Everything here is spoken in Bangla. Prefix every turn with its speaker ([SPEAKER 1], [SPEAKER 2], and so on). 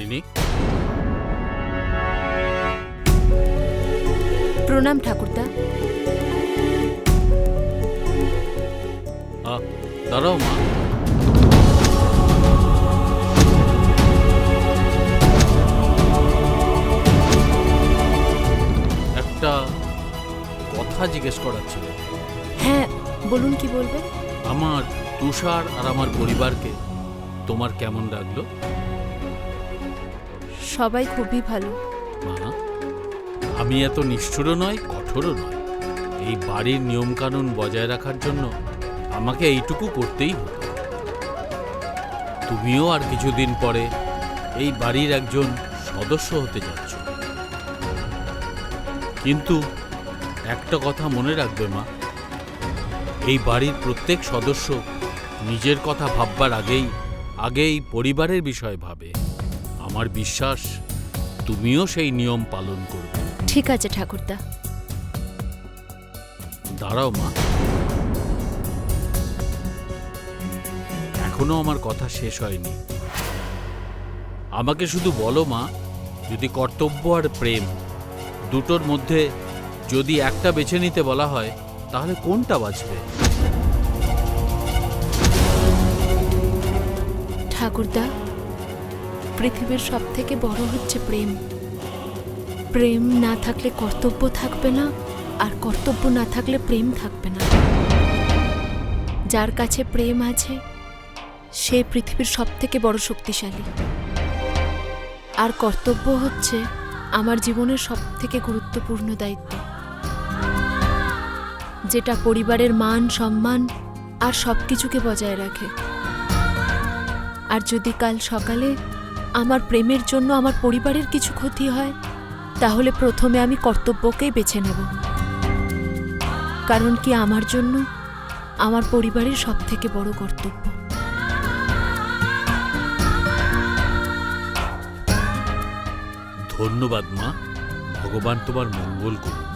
[SPEAKER 1] মানিনী।
[SPEAKER 2] প্রণাম ঠাকুরদা।
[SPEAKER 1] দাঁড়াও মা। একটা কথা জিজ্ঞেস করার ছিল।
[SPEAKER 2] হ্যাঁ বলুন, কি বলবেন?
[SPEAKER 1] আমার তুষার আর আমার পরিবারকে তোমার কেমন লাগলো?
[SPEAKER 2] সবাই খুবই ভালো।
[SPEAKER 1] মা, আমি এত নিষ্ঠুরও নয়, কঠোরও নয়। এই বাড়ির নিয়মকানুন বজায় রাখার জন্য আমাকে এইটুকু করতেই হতো। তুমিও আর কিছুদিন পরে এই বাড়ির একজন সদস্য হতে যাচ্ছ, কিন্তু একটা কথা মনে রাখবে মা, এই বাড়ির প্রত্যেক সদস্য নিজের কথা ভাববার আগেই পরিবারের বিষয় ভাবে। আমার বিশ্বাস তুমিও সেই নিয়ম পালন করবে।
[SPEAKER 2] ঠিক আছে ঠাকুরদা।
[SPEAKER 1] দাঁড়াও মা, এখনো আমার কথা শেষ হয়নি। আমাকে শুধু বলো মা, যদি কর্তব্য আর প্রেম দুটোর মধ্যে যদি একটা বেছে নিতে বলা হয়, তাহলে কোনটা বাঁচবে?
[SPEAKER 2] ঠাকুরদা, পৃথিবীর সব থেকে বড় হচ্ছে প্রেম। প্রেম না থাকলে কর্তব্য থাকবে না, আর কর্তব্য না থাকলে প্রেম থাকবে না। যার কাছে প্রেম আছে সে পৃথিবীর সব থেকে বড় শক্তিশালী। আর কর্তব্য হচ্ছে আমার জীবনের সব থেকে গুরুত্বপূর্ণ দায়িত্ব, যেটা পরিবারের মান সম্মান আর সব কিছুকে বজায় রাখে। আর যদি কাল সকালে আমার প্রেমের জন্য আমার পরিবারের কিছু ক্ষতি হয়, তাহলে প্রথমে আমি কর্তব্যকেই বেছে নেব। কারণ কি, আমার জন্য আমার পরিবারের সব থেকে বড় কর্তব্য।
[SPEAKER 1] ধন্যবাদ মা, ভগবান তোমার মঙ্গল করুন।